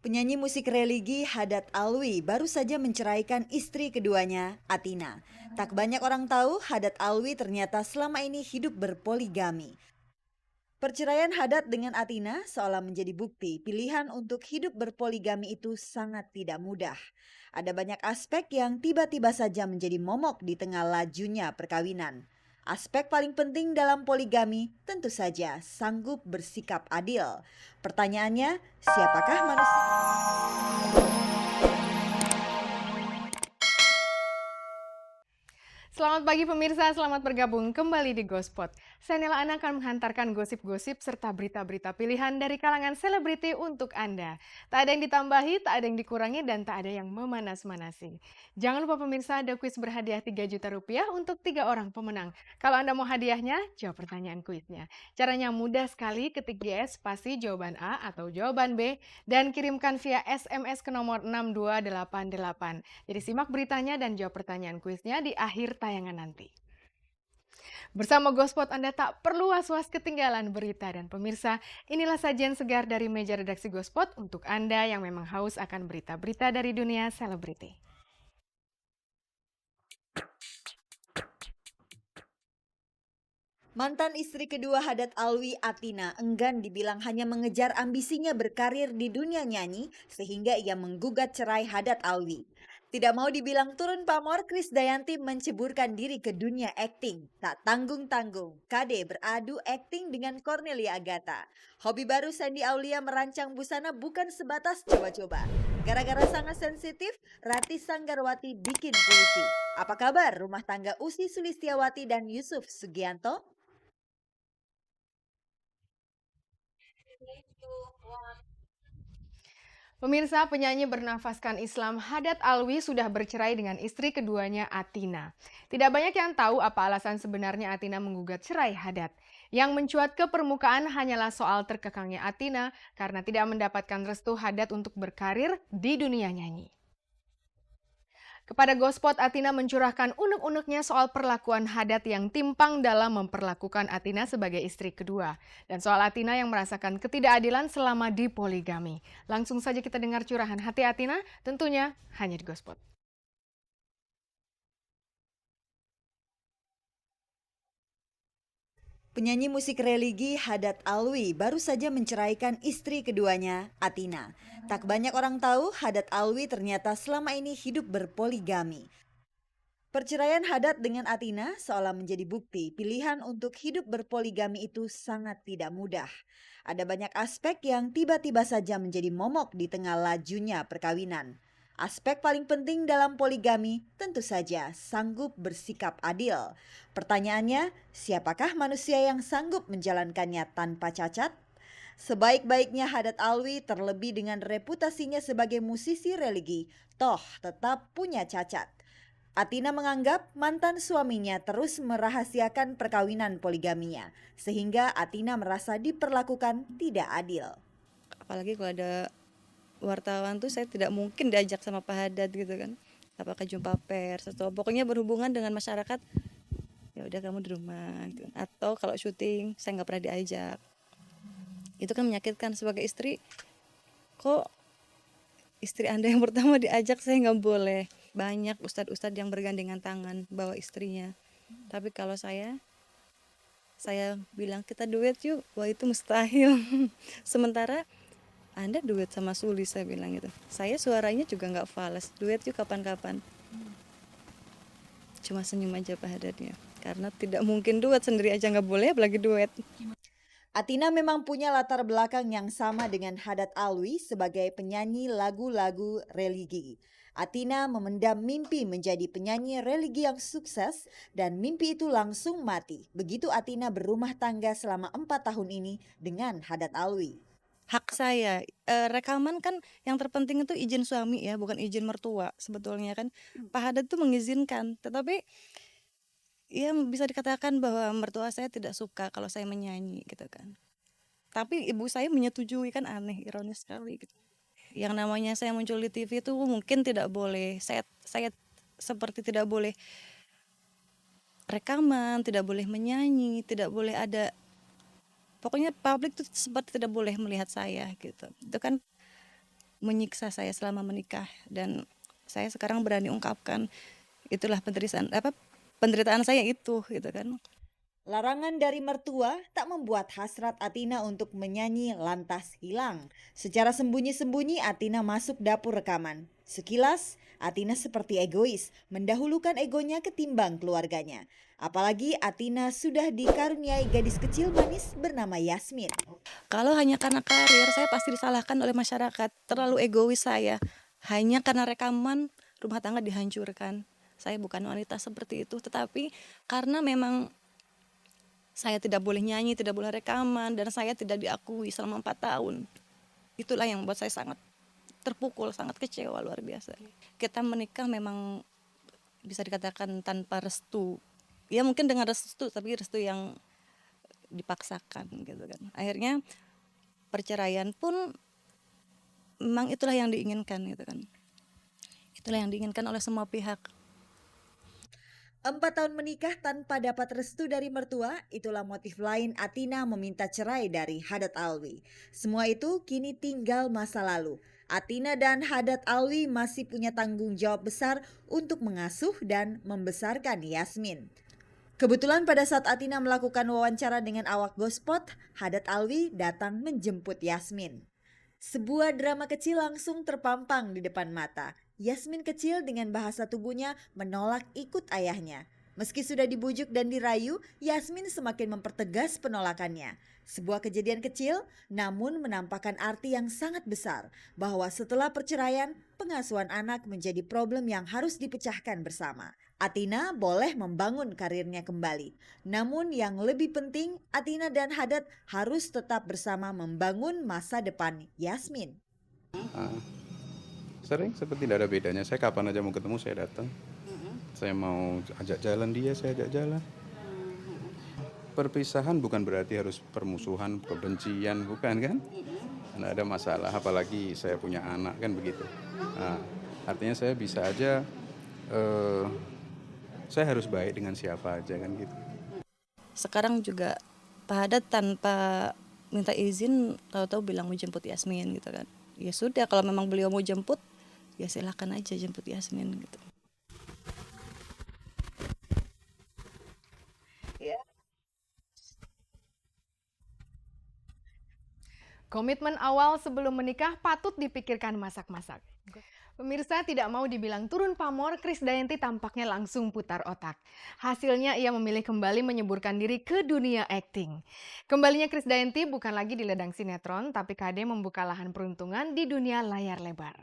Penyanyi musik religi Haddad Alwi baru saja menceraikan istri keduanya, Atina. Tak banyak orang tahu Haddad Alwi ternyata selama ini hidup berpoligami. Perceraian Haddad dengan Atina seolah menjadi bukti pilihan untuk hidup berpoligami itu sangat tidak mudah. Ada banyak aspek yang tiba-tiba saja menjadi momok di tengah lajunya perkawinan. Aspek paling penting dalam poligami tentu saja sanggup bersikap adil. Pertanyaannya, siapakah manusia? Selamat pagi pemirsa, selamat bergabung kembali di Gospot. Saya Nela Ana akan menghantarkan gosip-gosip serta berita-berita pilihan dari kalangan selebriti untuk Anda. Tak ada yang ditambahi, tak ada yang dikurangi, dan tak ada yang memanas-manasi. Jangan lupa pemirsa, ada kuis berhadiah 3 juta rupiah untuk 3 orang pemenang. Kalau Anda mau hadiahnya, jawab pertanyaan kuisnya. Caranya mudah sekali, ketik GS spasi jawaban A atau jawaban B, dan kirimkan via SMS ke nomor 6288. Jadi simak beritanya dan jawab pertanyaan kuisnya di akhir tayangan nanti. Bersama Gospot Anda tak perlu was-was ketinggalan berita, dan pemirsa, inilah sajian segar dari meja redaksi Gospot untuk Anda yang memang haus akan berita-berita dari dunia selebriti. Mantan istri kedua Haddad Alwi, Atina, enggan dibilang hanya mengejar ambisinya berkarir di dunia nyanyi sehingga ia menggugat cerai Haddad Alwi. Tidak mau dibilang turun pamor, Krisdayanti menceburkan diri ke dunia akting. Tak tanggung-tanggung, KD beradu akting dengan Cornelia Agatha. Hobi baru Sandy Aulia merancang busana bukan sebatas coba-coba. Gara-gara sangat sensitif, Rati Sanggarwati bikin puisi. Apa kabar rumah tangga Usi Sulistiawati dan Yusuf Sugianto? Pemirsa, penyanyi bernafaskan Islam Haddad Alwi sudah bercerai dengan istri keduanya Atina. Tidak banyak yang tahu apa alasan sebenarnya Atina menggugat cerai Haddad. Yang mencuat ke permukaan hanyalah soal terkekangnya Atina karena tidak mendapatkan restu Haddad untuk berkarir di dunia nyanyi. Kepada Gospot, Atina mencurahkan unek-uneknya soal perlakuan Haddad yang timpang dalam memperlakukan Atina sebagai istri kedua. Dan soal Atina yang merasakan ketidakadilan selama di poligami. Langsung saja kita dengar curahan hati Atina, tentunya hanya di Gospot. Penyanyi musik religi Haddad Alwi baru saja menceraikan istri keduanya, Atina. Tak banyak orang tahu Haddad Alwi ternyata selama ini hidup berpoligami. Perceraian Haddad dengan Atina seolah menjadi bukti pilihan untuk hidup berpoligami itu sangat tidak mudah. Ada banyak aspek yang tiba-tiba saja menjadi momok di tengah lajunya perkawinan. Aspek paling penting dalam poligami tentu saja sanggup bersikap adil. Pertanyaannya, siapakah manusia yang sanggup menjalankannya tanpa cacat? Sebaik-baiknya Haddad Alwi terlebih dengan reputasinya sebagai musisi religi, toh tetap punya cacat. Atina menganggap mantan suaminya terus merahasiakan perkawinan poligaminya, sehingga Atina merasa diperlakukan tidak adil. Apalagi kalau ada wartawan tuh saya tidak mungkin diajak sama Pak Haddad gitu kan, apakah jumpa pers atau pokoknya berhubungan dengan masyarakat, ya udah kamu di rumah gitu. Atau kalau syuting saya nggak pernah diajak, itu kan menyakitkan sebagai istri. Kok istri Anda yang pertama diajak, saya nggak boleh. Banyak ustadz-ustadz yang bergandengan tangan bawa istrinya, tapi kalau saya bilang kita duet yuk, wah itu mustahil. Sementara Anda duet sama Suli, saya bilang gitu. Saya suaranya juga nggak fals, duet yuk kapan-kapan. Cuma senyum aja Pak Haddadnya, karena tidak mungkin duet, sendiri aja nggak boleh, apalagi duet. Atina memang punya latar belakang yang sama dengan Haddad Alwi sebagai penyanyi lagu-lagu religi. Atina memendam mimpi menjadi penyanyi religi yang sukses dan mimpi itu langsung mati. Begitu Atina berumah tangga selama 4 tahun ini dengan Haddad Alwi. Hak saya, rekaman kan yang terpenting itu izin suami ya, bukan izin mertua sebetulnya kan. Pak Haddad tuh mengizinkan, tetapi ya bisa dikatakan bahwa mertua saya tidak suka kalau saya menyanyi gitu kan. Tapi ibu saya menyetujui, kan aneh, ironis sekali gitu. Yang namanya saya muncul di TV itu mungkin tidak boleh, saya seperti tidak boleh rekaman, tidak boleh menyanyi, tidak boleh ada, pokoknya publik itu seperti tidak boleh melihat saya gitu. Itu kan menyiksa saya selama menikah, dan saya sekarang berani ungkapkan itulah penderitaan saya itu gitu kan. Larangan dari mertua tak membuat hasrat Atina untuk menyanyi lantas hilang. Secara sembunyi-sembunyi Atina masuk dapur rekaman. Sekilas, Atina seperti egois, mendahulukan egonya ketimbang keluarganya. Apalagi Atina sudah dikaruniai gadis kecil manis bernama Yasmin. Kalau hanya karena karir, saya pasti disalahkan oleh masyarakat. Terlalu egois saya. Hanya karena rekaman, rumah tangga dihancurkan. Saya bukan wanita seperti itu, tetapi karena memang saya tidak boleh nyanyi, tidak boleh rekaman, dan saya tidak diakui selama 4 tahun. Itulah yang membuat saya sangat terpukul, sangat kecewa luar biasa. Kita menikah memang bisa dikatakan tanpa restu. Ya mungkin dengan restu, tapi restu yang dipaksakan gitu kan. Akhirnya perceraian pun memang itulah yang diinginkan gitu kan. Itulah yang diinginkan oleh semua pihak. 4 tahun menikah tanpa dapat restu dari mertua, itulah motif lain Atina meminta cerai dari Haddad Alwi. Semua itu kini tinggal masa lalu. Atina dan Haddad Alwi masih punya tanggung jawab besar untuk mengasuh dan membesarkan Yasmin. Kebetulan pada saat Atina melakukan wawancara dengan awak Gospot, Haddad Alwi datang menjemput Yasmin. Sebuah drama kecil langsung terpampang di depan mata. Yasmin kecil dengan bahasa tubuhnya menolak ikut ayahnya. Meski sudah dibujuk dan dirayu, Yasmin semakin mempertegas penolakannya. Sebuah kejadian kecil namun menampakkan arti yang sangat besar bahwa setelah perceraian, pengasuhan anak menjadi problem yang harus dipecahkan bersama. Atina boleh membangun karirnya kembali. Namun yang lebih penting, Atina dan Haddad harus tetap bersama membangun masa depan Yasmin. Sering seperti tidak ada bedanya. Saya kapan aja mau ketemu saya datang. Saya mau ajak jalan dia, saya ajak jalan. Perpisahan bukan berarti harus permusuhan, kebencian, bukan kan? Tidak ada masalah, apalagi saya punya anak kan begitu. Nah, artinya saya bisa aja, saya harus baik dengan siapa aja kan gitu. Sekarang juga Pak Haddad tanpa minta izin tahu-tahu bilang mau jemput Yasmin gitu kan. Ya sudah, kalau memang beliau mau jemput, ya silakan aja jemput Yasmin gitu. Komitmen awal sebelum menikah patut dipikirkan masak-masak. Pemirsa, tidak mau dibilang turun pamor, Krisdayanti tampaknya langsung putar otak. Hasilnya ia memilih kembali menyeburkan diri ke dunia akting. Kembalinya Krisdayanti bukan lagi di ledang sinetron, tapi KD membuka lahan peruntungan di dunia layar lebar.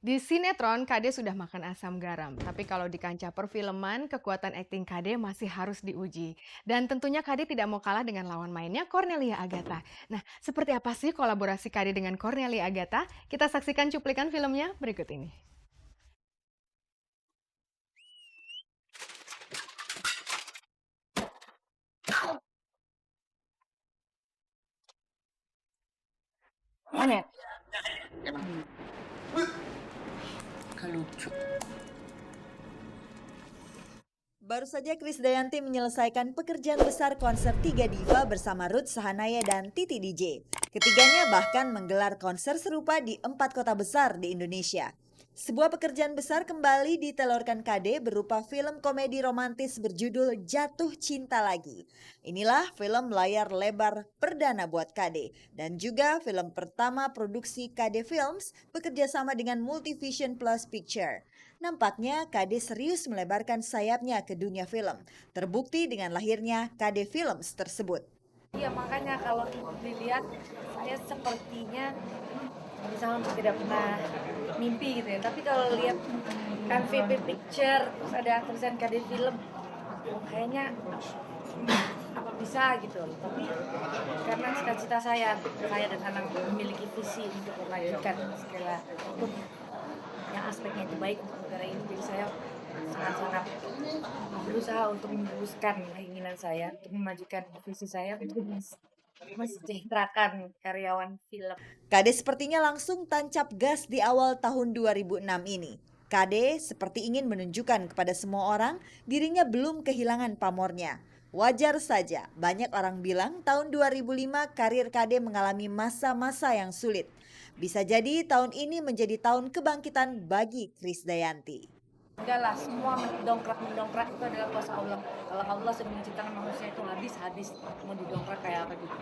Di sinetron, KD sudah makan asam garam. Tapi kalau di kancah perfilman, kekuatan akting KD masih harus diuji. Dan tentunya KD tidak mau kalah dengan lawan mainnya, Cornelia Agatha. Nah, seperti apa sih kolaborasi KD dengan Cornelia Agatha? Kita saksikan cuplikan filmnya berikut ini. Mana? Lucu. Baru saja Krisdayanti menyelesaikan pekerjaan besar konser 3 diva bersama Ruth Sahanaya dan Titi DJ. Ketiganya bahkan menggelar konser serupa di 4 kota besar di Indonesia. Sebuah pekerjaan besar kembali ditelurkan KD berupa film komedi romantis berjudul Jatuh Cinta Lagi. Inilah film layar lebar perdana buat KD dan juga film pertama produksi KD Films bekerja sama dengan Multivision Plus Picture. Nampaknya KD serius melebarkan sayapnya ke dunia film. Terbukti dengan lahirnya KD Films tersebut. Iya, makanya kalau dilihat saya sepertinya misalnya tidak pernah mimpi gitu ya. Tapi kalau lihat kan VP Picture terus ada tulisan KD Film, kayaknya apa bisa gitu. Tapi karena cita-cita saya dan anak memiliki visi untuk memajukan segala hukum yang aspeknya itu baik untuk negara ini, jadi saya sangat-sangat berusaha untuk meneruskan keinginan saya untuk memajukan visi saya untuk mensejahterakan karyawan film. KD sepertinya langsung tancap gas di awal tahun 2006 ini. KD seperti ingin menunjukkan kepada semua orang dirinya belum kehilangan pamornya. Wajar saja, banyak orang bilang tahun 2005 karir Kade mengalami masa-masa yang sulit. Bisa jadi tahun ini menjadi tahun kebangkitan bagi Krisdayanti. Enggak lah, semua mendongkrak itu adalah kuasa Allah. Kalau Allah sudah menciptakan manusia itu habis mau didongkrak kayak apa gitu.